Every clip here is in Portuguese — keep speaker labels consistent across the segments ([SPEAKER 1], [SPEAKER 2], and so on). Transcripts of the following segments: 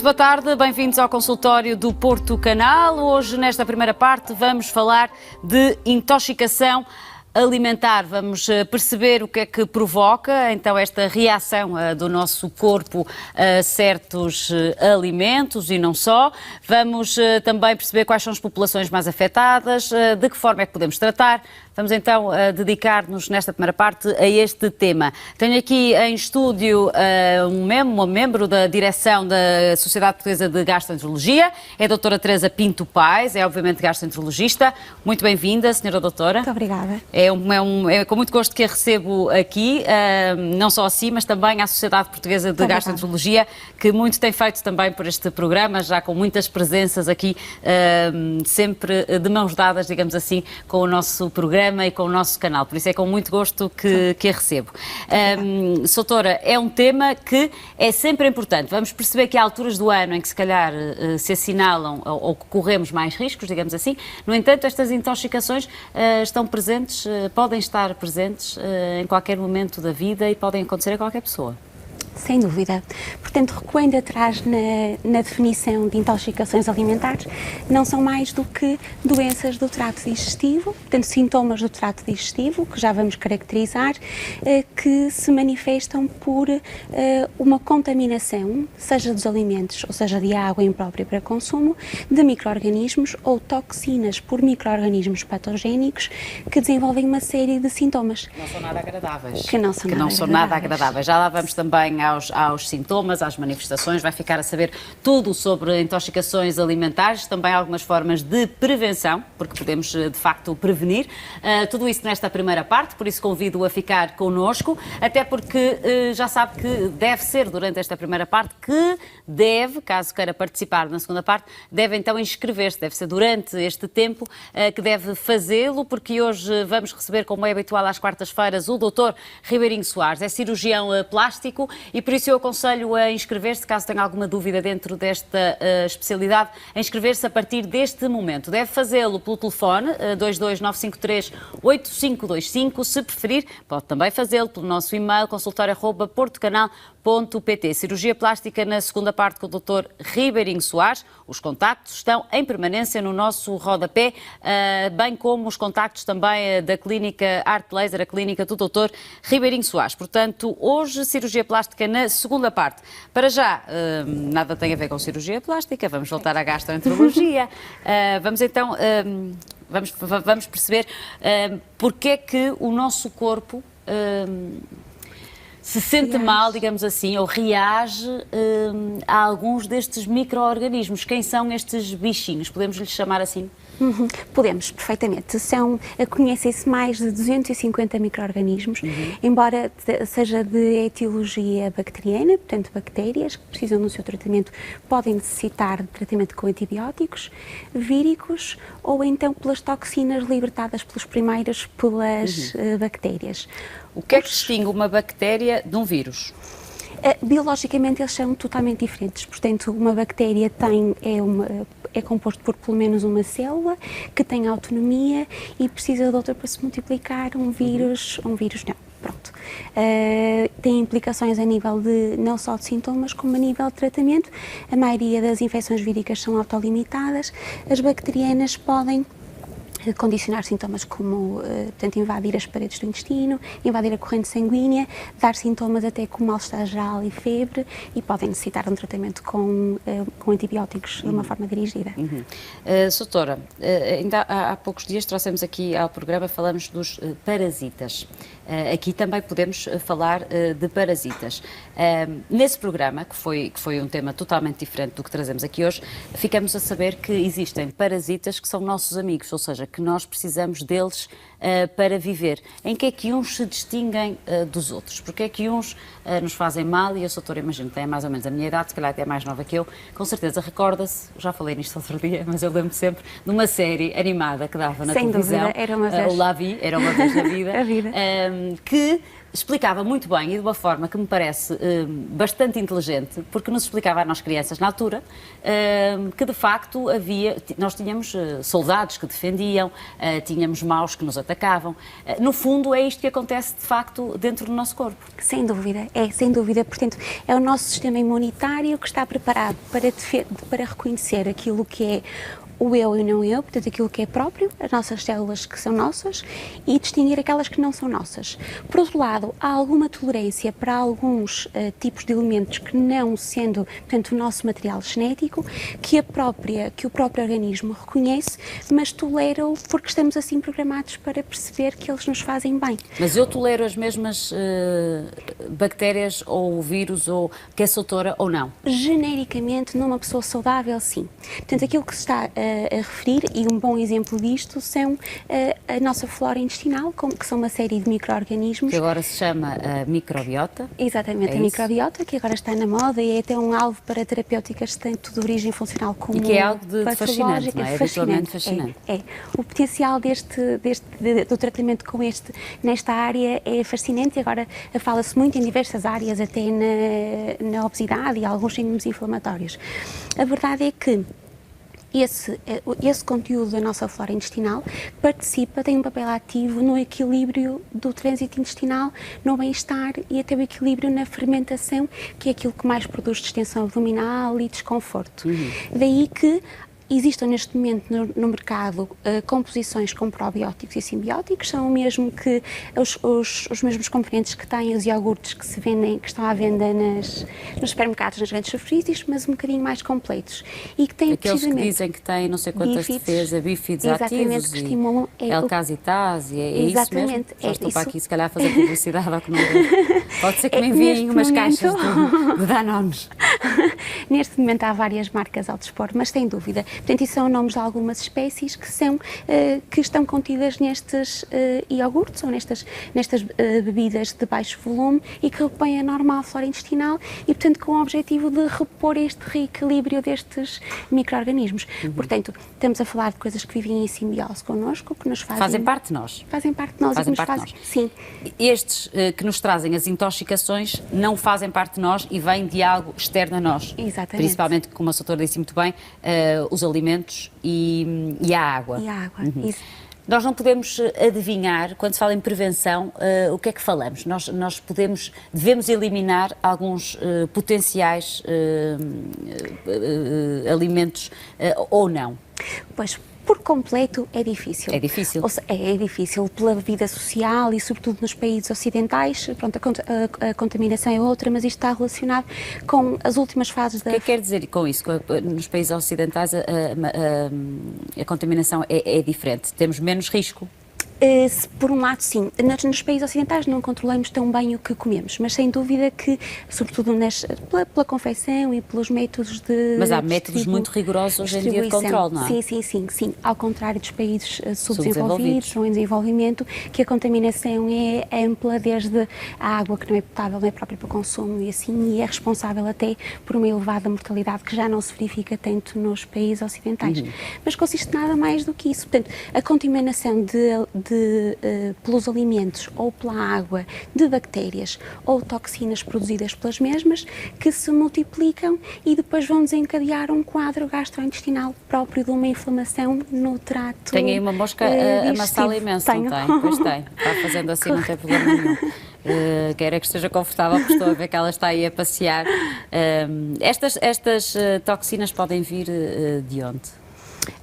[SPEAKER 1] Muito boa tarde, bem-vindos ao consultório do Porto Canal. Hoje, nesta primeira parte, vamos falar de intoxicação alimentar. Vamos perceber o que é que provoca, então, esta reação do nosso corpo a certos alimentos e não só. Vamos também perceber quais são as populações mais afetadas, de que forma é que podemos tratar. Vamos então dedicar-nos nesta primeira parte a este tema. Tenho aqui em estúdio uma membro da direção da Sociedade Portuguesa de Gastroenterologia, é a doutora Teresa Pinto Paes, é obviamente gastroenterologista. Muito bem-vinda, senhora doutora.
[SPEAKER 2] Muito obrigada.
[SPEAKER 1] É com muito gosto que a recebo aqui, não só assim, mas também à Sociedade Portuguesa de Gastroenterologia, que muito tem feito também por este programa, já com muitas presenças aqui, sempre de mãos dadas, digamos assim, com o nosso programa e com o nosso canal, por isso é com muito gosto que a recebo. Doutora, é um tema que é sempre importante. Vamos perceber que há alturas do ano em que se calhar se assinalam ou que corremos mais riscos, digamos assim. No entanto, estas intoxicações estão presentes, podem estar presentes em qualquer momento da vida e podem acontecer a qualquer pessoa.
[SPEAKER 2] Sem dúvida. Portanto, recuando atrás na definição de intoxicações alimentares, não são mais do que doenças do trato digestivo, portanto, sintomas do trato digestivo, que já vamos caracterizar, que se manifestam por uma contaminação, seja dos alimentos, ou seja, de água imprópria para consumo, de micro-organismos ou toxinas por micro-organismos patogénicos que desenvolvem uma série de sintomas.
[SPEAKER 1] Não são nada agradáveis.
[SPEAKER 2] Que não são nada agradáveis.
[SPEAKER 1] Já lá vamos também aos sintomas, às manifestações, vai ficar a saber tudo sobre intoxicações alimentares, também algumas formas de prevenção, porque podemos de facto prevenir. Tudo isso nesta primeira parte, por isso convido-o a ficar connosco, até porque já sabe que deve ser durante esta primeira parte que deve, caso queira participar na segunda parte, deve então inscrever-se, deve ser durante este tempo que deve fazê-lo, porque hoje vamos receber, como é habitual às quartas-feiras, o Dr. Ribeirinho Soares, é cirurgião plástico e por isso eu aconselho a inscrever-se, caso tenha alguma dúvida dentro desta especialidade, a inscrever-se a partir deste momento. Deve fazê-lo pelo telefone 22953-8525, se preferir, pode também fazê-lo pelo nosso e-mail consultório@portocanal.pt. Cirurgia plástica na segunda parte com o Dr. Ribeirinho Soares. Os contactos estão em permanência no nosso rodapé, bem como os contactos também da clínica Art Laser, a clínica do Dr. Ribeirinho Soares. Portanto, hoje cirurgia plástica na segunda parte. Para já, nada tem a ver com cirurgia plástica, vamos voltar à gastroenterologia. Vamos então, vamos perceber porque é que o nosso corpo se sente mal, digamos assim, ou reage a alguns destes micro-organismos. Quem são estes bichinhos? Podemos lhes chamar assim?
[SPEAKER 2] Podemos, perfeitamente. Conhecem-se mais de 250 micro-organismos, embora seja de etiologia bacteriana, portanto bactérias que precisam do seu tratamento, podem necessitar de tratamento com antibióticos, víricos ou então pelas toxinas libertadas pelos primeiros pelas bactérias.
[SPEAKER 1] O que é que distingue uma bactéria de um vírus?
[SPEAKER 2] Biologicamente eles são totalmente diferentes, portanto uma bactéria é composto por pelo menos uma célula que tem autonomia e precisa de outra para se multiplicar. Um vírus não. Pronto. Tem implicações a nível de, não só de sintomas, como a nível de tratamento. A maioria das infecções víricas são autolimitadas, as bacterianas podem condicionar sintomas como, portanto, invadir as paredes do intestino, invadir a corrente sanguínea, dar sintomas até como mal-estar geral e febre e podem necessitar de um tratamento com antibióticos de uma forma dirigida.
[SPEAKER 1] Doutora, ainda há poucos dias trouxemos aqui ao programa, falamos dos parasitas. Aqui também podemos falar de parasitas. Nesse programa, que foi um tema totalmente diferente do que trazemos aqui hoje, ficamos a saber que existem parasitas que são nossos amigos, ou seja, que nós precisamos deles para viver. Em que é que uns se distinguem dos outros? Porque é que uns nos fazem mal, e a doutora, imagino, tem mais ou menos a minha idade, se calhar até mais nova que eu, com certeza recorda-se, já falei nisto outro dia, mas eu lembro sempre de uma série animada que dava na televisão.
[SPEAKER 2] Sem dúvida, era uma vez.
[SPEAKER 1] O La Vie, era uma vez na vida.
[SPEAKER 2] A vida.
[SPEAKER 1] Que explicava muito bem e de uma forma que me parece bastante inteligente, porque nos explicava a nós crianças na altura que de facto nós tínhamos soldados que defendiam, tínhamos maus que nos atacavam. No fundo é isto que acontece de facto dentro do nosso corpo.
[SPEAKER 2] Sem dúvida, sem dúvida. Portanto, é o nosso sistema imunitário que está preparado para reconhecer aquilo que é o eu e o não eu, portanto aquilo que é próprio, as nossas células que são nossas, e distinguir aquelas que não são nossas. Por outro lado, há alguma tolerância para alguns tipos de elementos que não sendo, portanto, o nosso material genético, que o próprio organismo reconhece, mas tolera-o porque estamos assim programados para perceber que eles nos fazem bem.
[SPEAKER 1] Mas eu tolero as mesmas bactérias ou vírus ou que é soutora ou não?
[SPEAKER 2] Genericamente, numa pessoa saudável, sim. Portanto, aquilo que se está a referir, e um bom exemplo disto, são a nossa flora intestinal, que são uma série de micro-organismos.
[SPEAKER 1] Que agora se chama microbiota.
[SPEAKER 2] Exatamente, a microbiota, que agora está na moda e é até um alvo para terapêuticas, tanto de origem funcional como
[SPEAKER 1] patológica. E que é algo de fascinante, não é? Habitualmente fascinante.
[SPEAKER 2] O potencial do tratamento nesta área é fascinante e agora fala-se muito em diversas áreas, até na obesidade e alguns síndromes inflamatórios. A verdade é que esse conteúdo da nossa flora intestinal tem um papel ativo no equilíbrio do trânsito intestinal, no bem-estar e até o equilíbrio na fermentação, que é aquilo que mais produz distensão abdominal e desconforto. Daí que existem neste momento no mercado composições com probióticos e simbióticos, são o mesmo que os mesmos componentes que têm os iogurtes que se vendem, que estão à venda nos supermercados, nas grandes superfícies, mas um bocadinho mais completos. E que têm
[SPEAKER 1] aqueles que dizem que têm não sei quantas defesas, bífidos ativos,
[SPEAKER 2] que estimulam
[SPEAKER 1] L-casitase, é isso mesmo? Já estou para aqui se calhar a fazer publicidade ao que não pode ser que me enviem umas caixas de Danones.
[SPEAKER 2] Neste momento há várias marcas ao dispor, mas sem dúvida. Portanto, isso são nomes de algumas espécies que estão contidas nestes iogurtes ou nestas bebidas de baixo volume e que repõem a normal flora intestinal e, portanto, com o objetivo de repor este reequilíbrio destes micro-organismos. Portanto, estamos a falar de coisas que vivem em simbiose connosco, que nos
[SPEAKER 1] fazem parte de nós.
[SPEAKER 2] Fazem parte de nós e que nos fazem. Sim.
[SPEAKER 1] Estes que nos trazem as intoxicações não fazem parte de nós e vêm de algo externo a nós.
[SPEAKER 2] Exatamente.
[SPEAKER 1] Principalmente, como a doutora disse muito bem, os alimentos e a água.
[SPEAKER 2] E a água, isso.
[SPEAKER 1] Nós não podemos adivinhar, quando se fala em prevenção, o que é que falamos. Nós devemos eliminar alguns potenciais alimentos ou não.
[SPEAKER 2] Pois, por completo é difícil.
[SPEAKER 1] É difícil?
[SPEAKER 2] É difícil pela vida social e sobretudo nos países ocidentais. Pronto, a contaminação é outra, mas isto está relacionado com as últimas fases da...
[SPEAKER 1] O que é que quer dizer com isso? Nos países ocidentais a contaminação é diferente, temos menos risco?
[SPEAKER 2] Por um lado, sim. Nos países ocidentais não controlamos tão bem o que comemos, mas sem dúvida que, sobretudo pela confecção e pelos métodos de...
[SPEAKER 1] Mas há métodos muito rigorosos hoje em dia de controle, não é?
[SPEAKER 2] Sim. Ao contrário dos países subdesenvolvidos ou em desenvolvimento, que a contaminação é ampla, desde a água que não é potável, não é própria para o consumo e é responsável até por uma elevada mortalidade que já não se verifica tanto nos países ocidentais. Mas consiste nada mais do que isso. Portanto, a contaminação pelos alimentos ou pela água de bactérias ou toxinas produzidas pelas mesmas que se multiplicam e depois vão desencadear um quadro gastrointestinal próprio de uma inflamação no trato.
[SPEAKER 1] Tem aí uma mosca a amassá-la imenso, não tem? Pois tem. Está fazendo assim, não tem problema nenhum. Quero é que esteja confortável, porque estou a ver que ela está aí a passear. Estas toxinas podem vir de onde?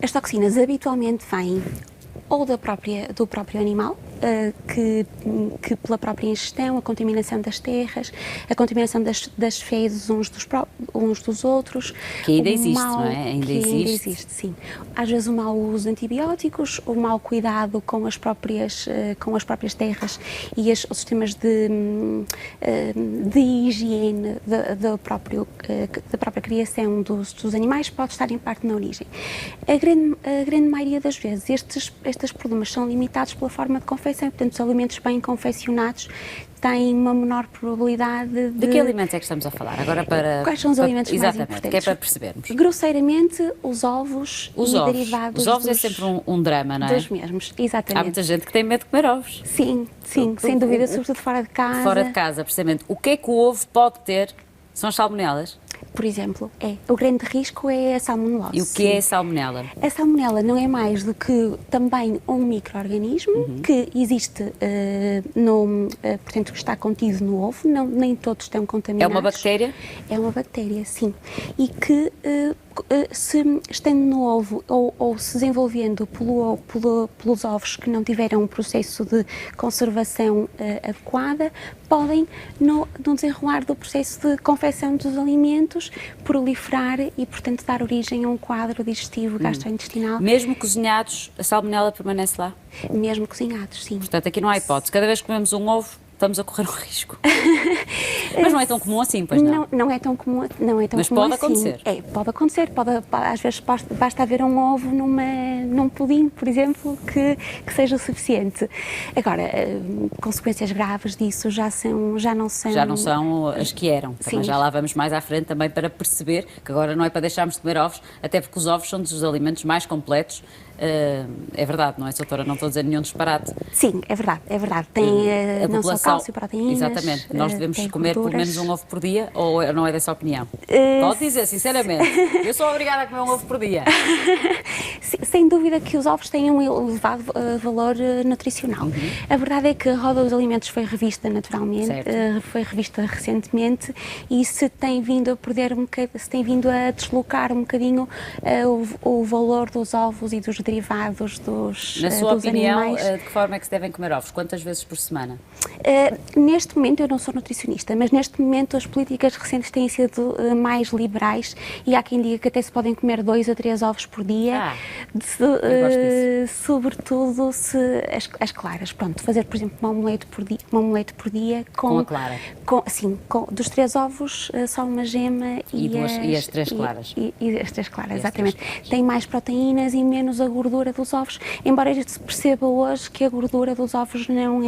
[SPEAKER 2] As toxinas habitualmente vêm ou do próprio animal, que pela própria ingestão, a contaminação das terras, a contaminação das fezes uns dos outros.
[SPEAKER 1] Que ainda existe, não é?
[SPEAKER 2] Ainda existe, sim. Às vezes o mau uso de antibióticos, o mau cuidado com as próprias terras e os sistemas de higiene da própria criação dos animais pode estar em parte na origem. A grande maioria das vezes estes problemas são limitados pela forma de confecção, portanto os alimentos bem confeccionados têm uma menor probabilidade
[SPEAKER 1] De que alimentos é que estamos a falar? Agora para...
[SPEAKER 2] Quais são os alimentos mais
[SPEAKER 1] exatamente,
[SPEAKER 2] importantes?
[SPEAKER 1] que é para percebermos.
[SPEAKER 2] Grosseiramente, os ovos e derivados
[SPEAKER 1] Os ovos é sempre um drama, não é?
[SPEAKER 2] dos mesmos, exatamente.
[SPEAKER 1] Há muita gente que tem medo de comer ovos.
[SPEAKER 2] Sim, sem dúvida, sobretudo fora de casa.
[SPEAKER 1] Fora de casa, precisamente. O que é que o ovo pode ter? São as salmonelas?
[SPEAKER 2] Por exemplo, o grande risco é a salmonelose.
[SPEAKER 1] E o que é a salmonela?
[SPEAKER 2] A salmonela não é mais do que também um micro-organismo que existe, portanto, que está contido no ovo, nem todos estão
[SPEAKER 1] É
[SPEAKER 2] contaminados.
[SPEAKER 1] uma bactéria?
[SPEAKER 2] É uma bactéria, sim. E que, se estando no ovo ou se desenvolvendo pelos ovos que não tiveram um processo de conservação adequada, podem, no desenrolar do processo de confecção dos alimentos, proliferar e, portanto, dar origem a um quadro digestivo gastrointestinal.
[SPEAKER 1] Mesmo cozinhados, a salmonela permanece lá?
[SPEAKER 2] Mesmo cozinhados, sim.
[SPEAKER 1] Portanto, aqui não há hipótese. Cada vez que comemos um ovo, estamos a correr um risco. Mas não é tão comum assim, pois não?
[SPEAKER 2] Não é tão comum,
[SPEAKER 1] Mas
[SPEAKER 2] comum
[SPEAKER 1] pode
[SPEAKER 2] assim.
[SPEAKER 1] acontecer.
[SPEAKER 2] Pode acontecer. Às vezes basta haver um ovo num pudim, por exemplo, que seja o suficiente. Agora, consequências graves disso já não são...
[SPEAKER 1] Já não são as que eram. Também já lá vamos mais à frente também para perceber que agora não é para deixarmos de comer ovos, até porque os ovos são dos alimentos mais completos. É verdade, não é, doutora? Não estou a dizer nenhum disparate.
[SPEAKER 2] Sim, é verdade. Tem não só cálcio, proteínas...
[SPEAKER 1] Exatamente. Nós devemos comer pelo menos um ovo por dia, ou não é dessa opinião? Pode dizer, sinceramente. Eu sou obrigada a comer um ovo por dia.
[SPEAKER 2] Sem dúvida que os ovos têm um elevado valor nutricional. A verdade é que a roda dos alimentos foi revista naturalmente, foi revista recentemente e se tem vindo a perder se tem vindo a deslocar um bocadinho o valor dos ovos e dos derivados dos
[SPEAKER 1] Na sua opinião,
[SPEAKER 2] animais.
[SPEAKER 1] de que forma é que se devem comer ovos? Quantas vezes por semana?
[SPEAKER 2] Neste momento, eu não sou nutricionista, mas neste momento as políticas recentes têm sido mais liberais e há quem diga que até se podem comer 2 a 3 ovos por dia, sobretudo se as claras. Pronto, fazer, por exemplo, uma omelete por dia
[SPEAKER 1] com a clara?
[SPEAKER 2] Dos 3 ovos, só uma gema
[SPEAKER 1] e as 3 claras.
[SPEAKER 2] E as 3 claras, exatamente. Tem mais proteínas e menos a gordura dos ovos, embora se perceba hoje que a gordura dos ovos não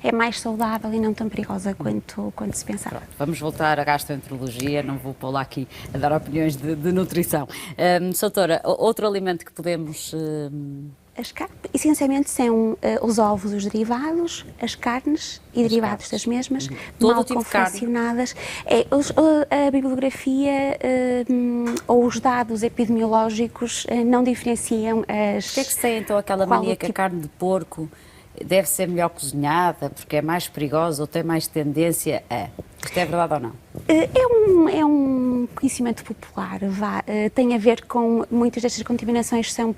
[SPEAKER 2] é mais saudável e não tão perigosa quanto se pensava.
[SPEAKER 1] Pronto, vamos voltar à gastroenterologia, não vou pôr lá aqui a dar opiniões de nutrição. Doutora, outro alimento que podemos...
[SPEAKER 2] As carnes, essencialmente, são os ovos, os derivados, as carnes e derivados das mesmas, mal confeccionadas. A bibliografia ou os dados epidemiológicos não diferenciam as...
[SPEAKER 1] Por que é que se tem então aquela mania que a carne de porco deve ser melhor cozinhada porque é mais perigosa ou tem mais tendência a... Isto é verdade ou não?
[SPEAKER 2] É um conhecimento popular, tem a ver com muitas destas contaminações são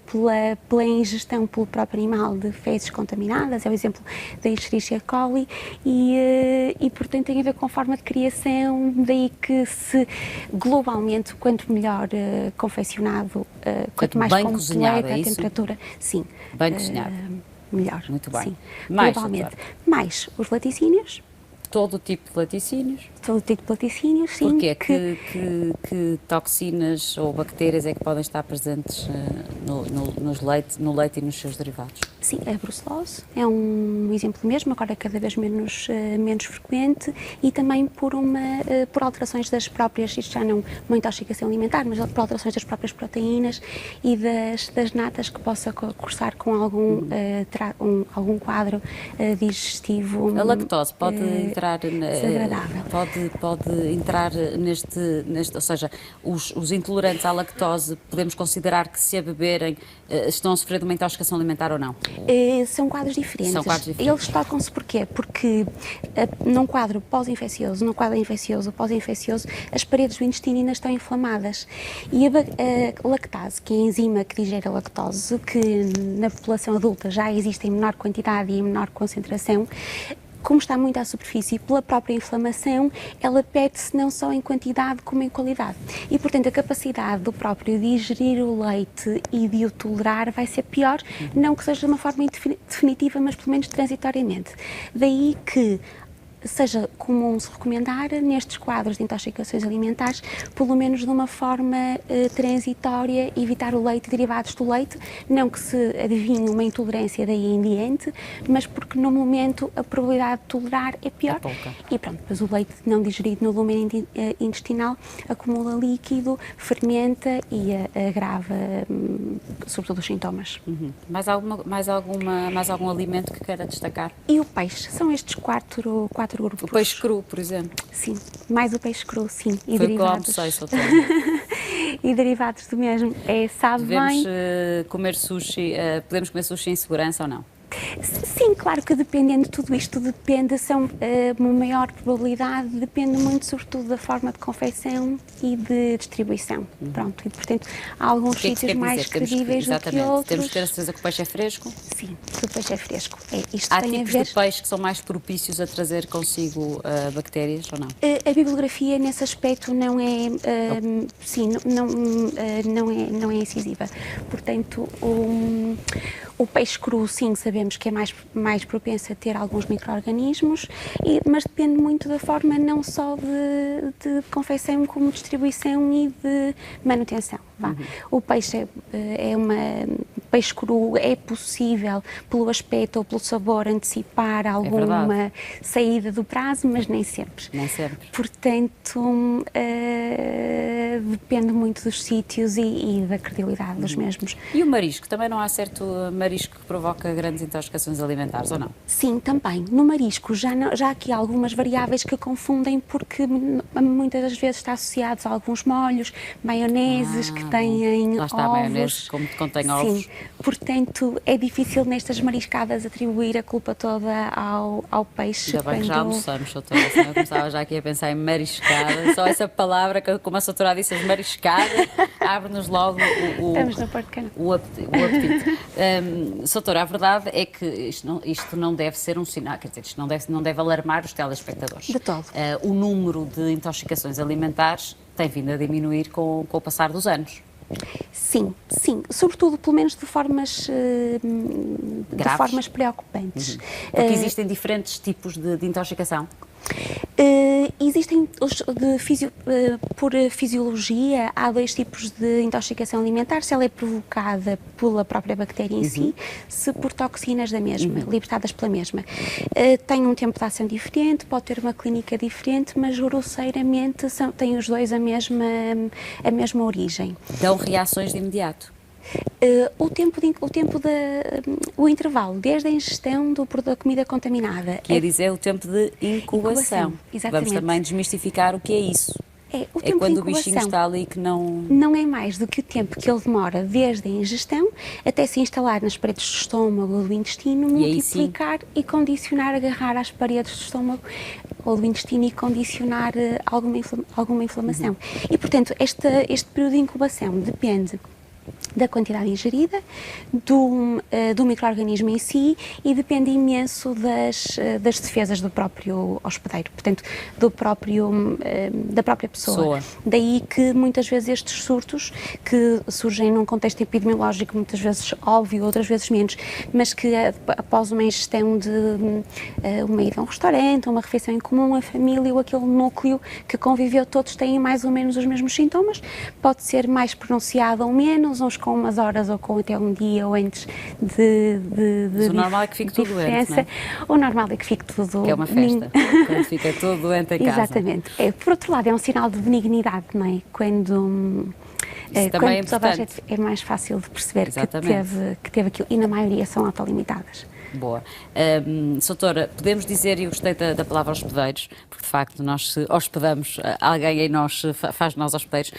[SPEAKER 2] pela ingestão pelo próprio animal de fezes contaminadas, é o exemplo da Escherichia coli e portanto tem a ver com a forma de criação, daí que se globalmente, quanto melhor confeccionado, quanto mais completa a temperatura, sim.
[SPEAKER 1] Bem cozinhado.
[SPEAKER 2] Melhor.
[SPEAKER 1] Muito bem.
[SPEAKER 2] Sim,
[SPEAKER 1] Mais,
[SPEAKER 2] globalmente. Mais os laticínios.
[SPEAKER 1] Todo o tipo de laticínios?
[SPEAKER 2] Todo o tipo de laticínios, sim.
[SPEAKER 1] Porquê? Que toxinas ou bactérias é que podem estar presentes no leite e nos seus derivados?
[SPEAKER 2] Sim, a brucelose é um exemplo mesmo, agora é cada vez menos frequente e também por alterações das próprias, isto já não uma intoxicação alimentar, mas por alterações das próprias proteínas e das natas que possa cursar com algum quadro digestivo.
[SPEAKER 1] A lactose pode entrar
[SPEAKER 2] desagradável.
[SPEAKER 1] Pode entrar neste, ou seja, os intolerantes à lactose, podemos considerar que se a beberem estão a sofrer de uma intoxicação alimentar ou não?
[SPEAKER 2] São quadros diferentes.
[SPEAKER 1] São quadros diferentes.
[SPEAKER 2] Eles tocam-se porquê? Porque num quadro pós-infeccioso, pós-infeccioso, as paredes do intestino ainda estão inflamadas. E a lactase, que é a enzima que digere a lactose, que na população adulta já existe em menor quantidade e em menor concentração, como está muito à superfície, pela própria inflamação, ela perde-se não só em quantidade como em qualidade. E, portanto, a capacidade do próprio de digerir o leite e de o tolerar vai ser pior, não que seja de uma forma definitiva, mas pelo menos transitoriamente. Daí que seja comum se recomendar nestes quadros de intoxicações alimentares, pelo menos de uma forma transitória, evitar o leite, derivados do leite, não que se adivinhe uma intolerância daí em diante, mas porque no momento a probabilidade de tolerar é pior.
[SPEAKER 1] É pouca.
[SPEAKER 2] E pronto, depois o leite não digerido no lumen intestinal acumula líquido, fermenta e agrava, sobretudo, os sintomas.
[SPEAKER 1] Mais algum alimento que queira destacar?
[SPEAKER 2] E o peixe, são estes quatro grupos.
[SPEAKER 1] O peixe cru, por exemplo.
[SPEAKER 2] Sim, mais o peixe cru, sim. E
[SPEAKER 1] Foi
[SPEAKER 2] derivados.
[SPEAKER 1] o que eu almocei, doutora.
[SPEAKER 2] E derivados do mesmo. Sabe
[SPEAKER 1] Devemos
[SPEAKER 2] bem.
[SPEAKER 1] comer sushi, podemos comer sushi em segurança ou não?
[SPEAKER 2] Sim, claro que dependendo de tudo isto, depende, uma maior probabilidade, depende muito sobretudo da forma de confecção e de distribuição. Pronto, e portanto há alguns
[SPEAKER 1] O que é que
[SPEAKER 2] sítios
[SPEAKER 1] quer
[SPEAKER 2] mais
[SPEAKER 1] dizer?
[SPEAKER 2] credíveis do que
[SPEAKER 1] Exatamente.
[SPEAKER 2] outros.
[SPEAKER 1] Temos que ter a certeza que o peixe é fresco?
[SPEAKER 2] Sim, que o peixe é fresco. Isto
[SPEAKER 1] Há
[SPEAKER 2] tem a
[SPEAKER 1] tipos
[SPEAKER 2] ver...
[SPEAKER 1] de peixe que são mais propícios a trazer consigo bactérias ou não?
[SPEAKER 2] A bibliografia nesse aspecto não é, sim, não é incisiva. Portanto, o peixe cru, sim, sabemos que é mais propenso a ter alguns micro-organismos, mas depende muito da forma não só de confecção como distribuição e de manutenção. O peixe peixe cru é possível, pelo aspecto ou pelo sabor, antecipar alguma saída do prazo, mas nem sempre.
[SPEAKER 1] Nem sempre.
[SPEAKER 2] Portanto, depende muito dos sítios e da credibilidade dos mesmos.
[SPEAKER 1] E o marisco? Também não há certo marisco que provoca grandes intoxicações alimentares, ou não?
[SPEAKER 2] Sim, também. No marisco já há aqui algumas variáveis que confundem, porque muitas das vezes está associado a alguns molhos, maioneses que têm
[SPEAKER 1] lá está,
[SPEAKER 2] ovos.
[SPEAKER 1] a maionese como contém ovos.
[SPEAKER 2] Sim, portanto é difícil nestas mariscadas atribuir a culpa toda ao peixe.
[SPEAKER 1] Ainda bem que já almoçamos, doutora, senão eu começava já aqui a pensar em mariscada, só essa palavra, que como a doutora disse, mariscada, abre-nos logo
[SPEAKER 2] Estamos no Porto Canal.
[SPEAKER 1] o apetite. Doutora, a verdade é que isto não deve ser um sinal, quer dizer, isto não deve alarmar os telespectadores.
[SPEAKER 2] De todo.
[SPEAKER 1] O número de intoxicações alimentares tem vindo a diminuir com o passar dos anos.
[SPEAKER 2] Sim, sobretudo, pelo menos de formas preocupantes.
[SPEAKER 1] Porque existem diferentes tipos de intoxicação?
[SPEAKER 2] Existem, por fisiologia, há dois tipos de intoxicação alimentar, se ela é provocada pela própria bactéria em si, se por toxinas da mesma, libertadas pela mesma. Tem um tempo de ação diferente, pode ter uma clínica diferente, mas grosseiramente têm os dois a mesma origem.
[SPEAKER 1] Dão reações de imediato?
[SPEAKER 2] O intervalo, desde a ingestão da comida contaminada.
[SPEAKER 1] Quer dizer, o tempo de incubação.
[SPEAKER 2] Exatamente.
[SPEAKER 1] Vamos também desmistificar o que é isso.
[SPEAKER 2] O tempo
[SPEAKER 1] quando
[SPEAKER 2] de
[SPEAKER 1] o bichinho está ali que não...
[SPEAKER 2] Não é mais do que o tempo que ele demora desde a ingestão até se instalar nas paredes do estômago ou do intestino, multiplicar e condicionar, agarrar às paredes do estômago ou do intestino e condicionar alguma inflamação. E, portanto, este período de incubação depende da quantidade ingerida, do micro-organismo em si, e depende imenso das defesas do próprio hospedeiro, portanto, da própria pessoa. Daí que muitas vezes estes surtos, que surgem num contexto epidemiológico muitas vezes óbvio, outras vezes menos, mas que após uma ingestão de uma ida a um restaurante, uma refeição em comum, a família ou aquele núcleo que conviveu, todos têm mais ou menos os mesmos sintomas, pode ser mais pronunciado ou menos, uns com umas horas ou com até um dia ou antes
[SPEAKER 1] Mas o normal é que fique tudo doente, não é?
[SPEAKER 2] O normal é que fique tudo...
[SPEAKER 1] Que é uma festa, quando fica tudo doente em casa.
[SPEAKER 2] Exatamente. Por outro lado, é um sinal de benignidade, não é? Quando
[SPEAKER 1] também é importante.
[SPEAKER 2] É mais fácil de perceber que teve aquilo, e na maioria são autolimitadas.
[SPEAKER 1] Boa. Doutora, podemos dizer, e eu gostei da palavra hospedeiros, porque de facto nós se hospedamos, alguém em nós faz de nós hospedeiros,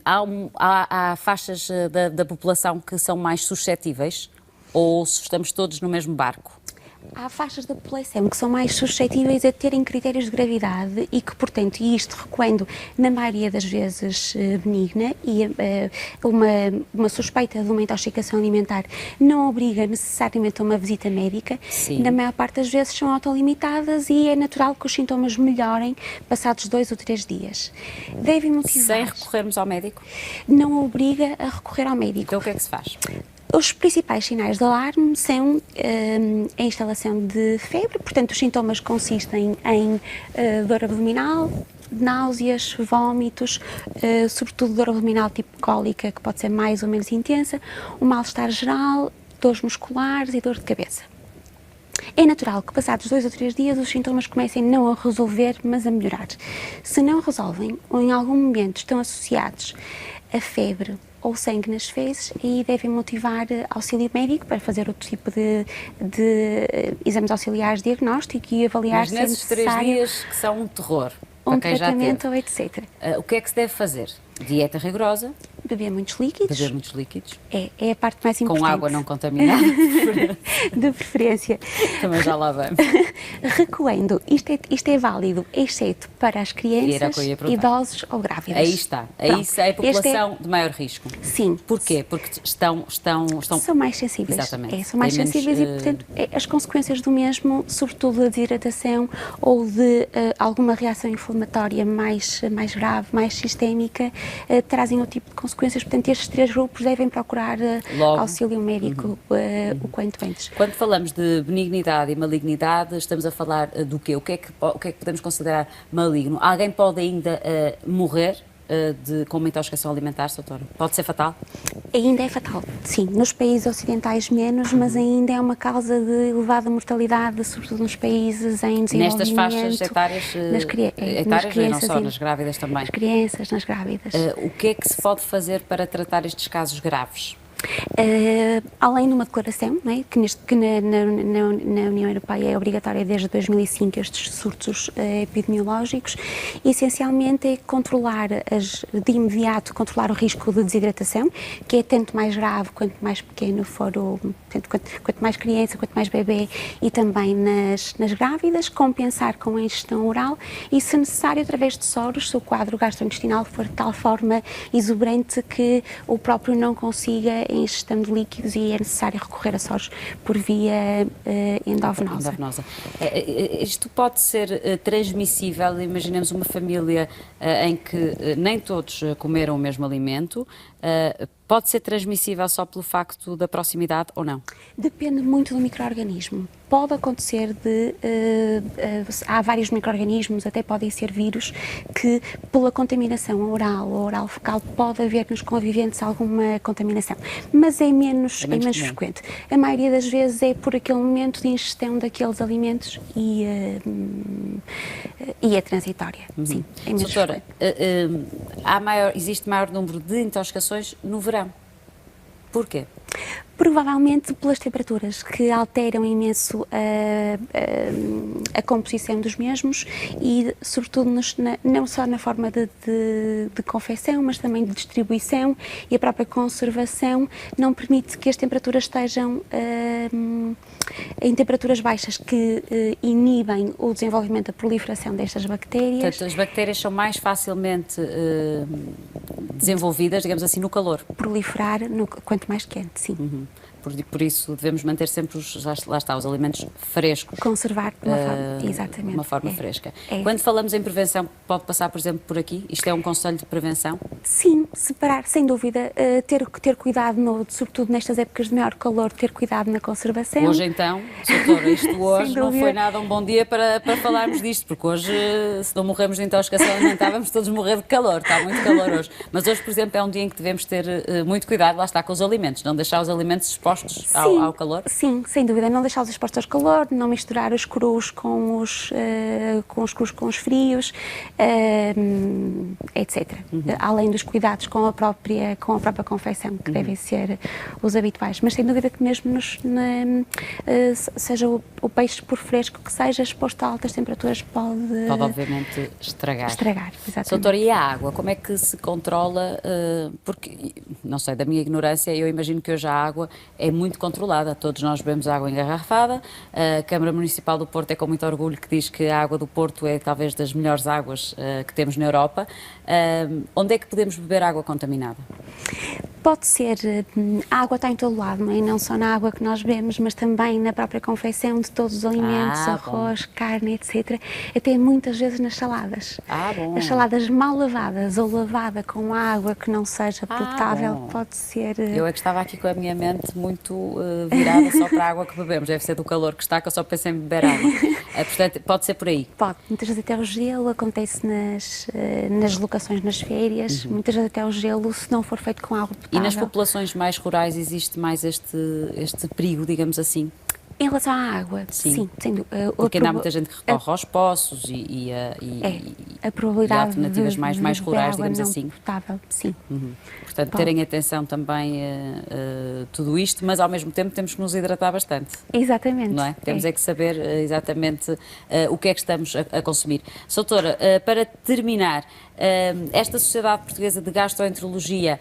[SPEAKER 1] há faixas da população que são mais suscetíveis ou estamos todos no mesmo barco?
[SPEAKER 2] Há faixas da população que são mais suscetíveis a terem critérios de gravidade e que, portanto, e isto recuando na maioria das vezes benigna, e uma suspeita de uma intoxicação alimentar não obriga necessariamente a uma visita médica.
[SPEAKER 1] Sim.
[SPEAKER 2] Na maior parte das vezes são autolimitadas e é natural que os sintomas melhorem passados 2 ou 3 dias. Devem motivar.
[SPEAKER 1] Sem recorrermos ao médico?
[SPEAKER 2] Não obriga a recorrer ao médico.
[SPEAKER 1] Então o que é que se faz?
[SPEAKER 2] Os principais sinais de alarme são a instalação de febre, portanto, os sintomas consistem em dor abdominal, náuseas, vômitos, sobretudo dor abdominal tipo cólica, que pode ser mais ou menos intensa, o mal-estar geral, dores musculares e dor de cabeça. É natural que passados 2 ou 3 dias os sintomas comecem não a resolver, mas a melhorar. Se não resolvem ou em algum momento estão associados a febre ou sangue nas fezes, e devem motivar auxílio médico para fazer outro tipo de exames auxiliares de diagnóstico e avaliar
[SPEAKER 1] Mas
[SPEAKER 2] se é
[SPEAKER 1] nesses 3
[SPEAKER 2] necessário
[SPEAKER 1] dias que são um terror, para
[SPEAKER 2] um
[SPEAKER 1] quem já
[SPEAKER 2] tratamento,
[SPEAKER 1] teve,
[SPEAKER 2] etc.
[SPEAKER 1] o que é que se deve fazer? Dieta rigorosa,
[SPEAKER 2] Beber muitos líquidos.
[SPEAKER 1] beber muitos líquidos,
[SPEAKER 2] É a parte mais importante.
[SPEAKER 1] com água não contaminada,
[SPEAKER 2] De preferência.
[SPEAKER 1] também já lá vamos.
[SPEAKER 2] Recuando, isto é válido, exceto para as
[SPEAKER 1] Era o
[SPEAKER 2] crianças,
[SPEAKER 1] que eu ia perguntar.
[SPEAKER 2] idosos ou grávidas.
[SPEAKER 1] Aí está, aí
[SPEAKER 2] Pronto.
[SPEAKER 1] isso é a população de maior risco.
[SPEAKER 2] Sim.
[SPEAKER 1] Porquê? Porque estão
[SPEAKER 2] São mais sensíveis.
[SPEAKER 1] Exatamente.
[SPEAKER 2] São mais
[SPEAKER 1] Têm menos,
[SPEAKER 2] sensíveis e, portanto, as consequências do mesmo, sobretudo da desidratação ou de alguma reação inflamatória mais grave, mais sistémica, trazem outro tipo de consequências. Portanto, estes 3 grupos devem procurar
[SPEAKER 1] Logo.
[SPEAKER 2] auxílio médico o quanto antes.
[SPEAKER 1] Quando falamos de benignidade e malignidade, estamos a falar do quê? O que é que podemos considerar maligno? Alguém pode ainda morrer com uma intoxicação alimentar, doutora? Pode ser fatal?
[SPEAKER 2] Ainda é fatal, sim. Nos países ocidentais menos, mas ainda é uma causa de elevada mortalidade, sobretudo nos países em desenvolvimento.
[SPEAKER 1] Nestas faixas etárias,
[SPEAKER 2] nas
[SPEAKER 1] etárias e não
[SPEAKER 2] crianças,
[SPEAKER 1] só, nas grávidas também.
[SPEAKER 2] Nas crianças, nas grávidas.
[SPEAKER 1] O que é que se pode fazer para tratar estes casos graves?
[SPEAKER 2] Além de uma declaração, não é, que na União Europeia é obrigatória desde 2005, estes surtos epidemiológicos, essencialmente é de imediato controlar o risco de desidratação, que é tanto mais grave quanto mais pequeno for quanto mais criança, quanto mais bebê, e também nas grávidas, compensar com a ingestão oral e, se necessário, através de soros, se o quadro gastrointestinal for de tal forma exuberante que o próprio não consiga a ingestão de líquidos e é necessário recorrer a soros por via endovenosa.
[SPEAKER 1] Isto pode ser transmissível. Imaginemos uma família em que nem todos comeram o mesmo alimento. Pode ser transmissível só pelo facto da proximidade ou não?
[SPEAKER 2] Depende muito do micro-organismo. Pode acontecer há vários micro-organismos, até podem ser vírus, que pela contaminação oral ou oral-fecal pode haver nos conviventes alguma contaminação, mas é menos frequente. A maioria das vezes é por aquele momento de ingestão daqueles alimentos e é transitória. Sim, é menos
[SPEAKER 1] doutora,
[SPEAKER 2] frequente.
[SPEAKER 1] Existe maior número de intoxicações no verão. Porquê?
[SPEAKER 2] Provavelmente pelas temperaturas, que alteram imenso a composição dos mesmos e, sobretudo, não só na forma de confecção, mas também de distribuição, e a própria conservação não permite que as temperaturas estejam em temperaturas baixas, que inibem o desenvolvimento da proliferação destas bactérias.
[SPEAKER 1] Portanto, as bactérias são mais facilmente desenvolvidas, digamos assim, no calor.
[SPEAKER 2] Proliferar quanto mais quente, sim.
[SPEAKER 1] Uhum. Por isso devemos manter sempre os alimentos frescos.
[SPEAKER 2] Conservar de uma forma, exatamente.
[SPEAKER 1] De uma forma fresca. Quando falamos em prevenção, pode passar, por exemplo, por aqui? Isto é um conselho de prevenção?
[SPEAKER 2] Sim, separar, sem dúvida, ter cuidado, sobretudo nestas épocas de maior calor, ter cuidado na conservação.
[SPEAKER 1] Hoje então, doutora, isto hoje não foi nada um bom dia para falarmos disto, porque hoje, se não morremos de intoxicação alimentar, vamos todos morrer de calor, está muito calor hoje. Mas hoje, por exemplo, é um dia em que devemos ter muito cuidado, lá está, com os alimentos, não deixar os alimentos expostos ao calor?
[SPEAKER 2] Sim, sem dúvida, não deixá-los expostos ao calor, não misturar os crus com os crus com os frios, etc. Além dos cuidados com a própria confecção, que devem ser os habituais. Mas sem dúvida que mesmo seja o peixe, por fresco que seja, exposto a altas temperaturas, pode
[SPEAKER 1] obviamente estragar.
[SPEAKER 2] Exatamente.
[SPEAKER 1] Doutora, e a água, como é que se controla? Porque, não sei, da minha ignorância, eu imagino que hoje a água é muito controlada. Todos nós bebemos água engarrafada. A Câmara Municipal do Porto é com muito orgulho que diz que a água do Porto é talvez das melhores águas que temos na Europa. Onde é que podemos beber água contaminada?
[SPEAKER 2] Pode ser, a água está em todo lado, não é? Não só na água que nós bebemos, mas também na própria confecção de todos os alimentos, arroz, carne, etc. Até muitas vezes nas saladas.
[SPEAKER 1] Bom.
[SPEAKER 2] As saladas mal lavadas ou lavada com água que não seja potável, pode ser...
[SPEAKER 1] Eu é que estava aqui com a minha mente muito virada só para a água que bebemos. Deve ser do calor que está, que eu só pensei em beber água. Portanto, pode ser por aí.
[SPEAKER 2] Pode. Muitas vezes até o gelo acontece nas locações, nas férias. Muitas vezes até o gelo, se não for feito com água potável.
[SPEAKER 1] E nas populações mais rurais existe mais este perigo, digamos assim?
[SPEAKER 2] Em relação à água, sim.
[SPEAKER 1] Porque ainda há muita gente que recorre aos poços e
[SPEAKER 2] a probabilidade
[SPEAKER 1] alternativas mais rurais, digamos
[SPEAKER 2] não
[SPEAKER 1] assim.
[SPEAKER 2] Potável, sim.
[SPEAKER 1] Portanto, terem atenção também a tudo isto, mas ao mesmo tempo temos que nos hidratar bastante.
[SPEAKER 2] Exatamente.
[SPEAKER 1] Não é? Temos é que saber exatamente o que é que estamos a consumir. Soutora, para terminar, esta Sociedade Portuguesa de Gastroenterologia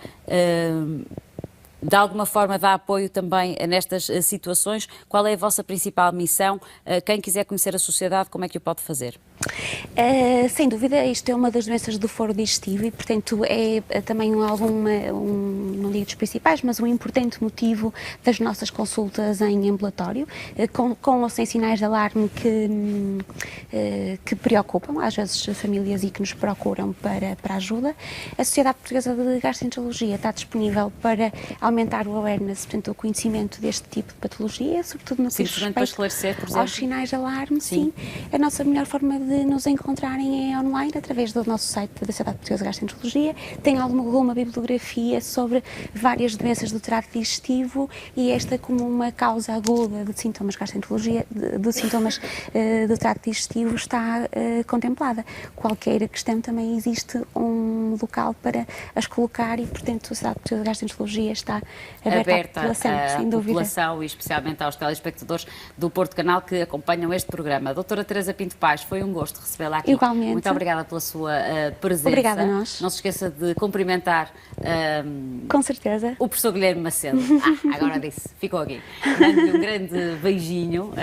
[SPEAKER 1] de alguma forma dá apoio também nestas situações. Qual é a vossa principal missão? Quem quiser conhecer a sociedade, como é que o pode fazer?
[SPEAKER 2] Sem dúvida, isto é uma das doenças do foro digestivo e, portanto, é também não digo dos principais, mas um importante motivo das nossas consultas em ambulatório, com ou sem sinais de alarme que preocupam, às vezes, famílias e que nos procuram para ajuda. A Sociedade Portuguesa de Gastroenterologia está disponível para aumentar o awareness, portanto, o conhecimento deste tipo de patologia, sobretudo no que diz
[SPEAKER 1] respeito para esclarecer, por exemplo.
[SPEAKER 2] Aos sinais de alarme, sim. A nossa melhor forma de nos encontrarem é online, através do nosso site da Sociedade Portuguesa de Gastroenterologia. Tem alguma bibliografia sobre várias doenças do trato digestivo e esta como uma causa aguda de sintomas de gastroenterologia, de sintomas do trato digestivo está contemplada. Qualquer questão também existe um local para as colocar e, portanto, a Sociedade Portuguesa de Gastroenterologia está aberta à população
[SPEAKER 1] e especialmente aos telespectadores do Porto Canal que acompanham este programa. Doutora Teresa Pinto Paz, foi um gosto recebê-la aqui.
[SPEAKER 2] Igualmente.
[SPEAKER 1] Muito obrigada pela sua presença.
[SPEAKER 2] Obrigada a nós.
[SPEAKER 1] Não se esqueça de cumprimentar
[SPEAKER 2] com certeza.
[SPEAKER 1] O professor Guilherme Macedo. Agora disse, ficou aqui. Mando-lhe um grande beijinho,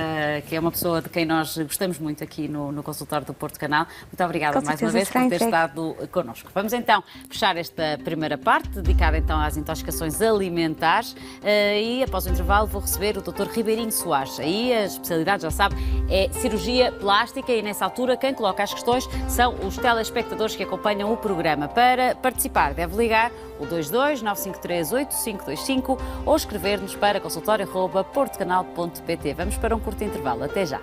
[SPEAKER 1] que é uma pessoa de quem nós gostamos muito aqui no consultório do Porto Canal. Muito obrigada mais uma vez por ter estado connosco. Vamos então fechar esta primeira parte, dedicada então às intoxicações alimentares, e após o intervalo vou receber o Dr. Ribeirinho Soares. Aí a especialidade, já sabe, é cirurgia plástica e nessa altura quem coloca as questões são os telespectadores que acompanham o programa. Para participar deve ligar o 22 953 8525 ou escrever-nos para consultório@portocanal.pt. Vamos para um curto intervalo. Até já.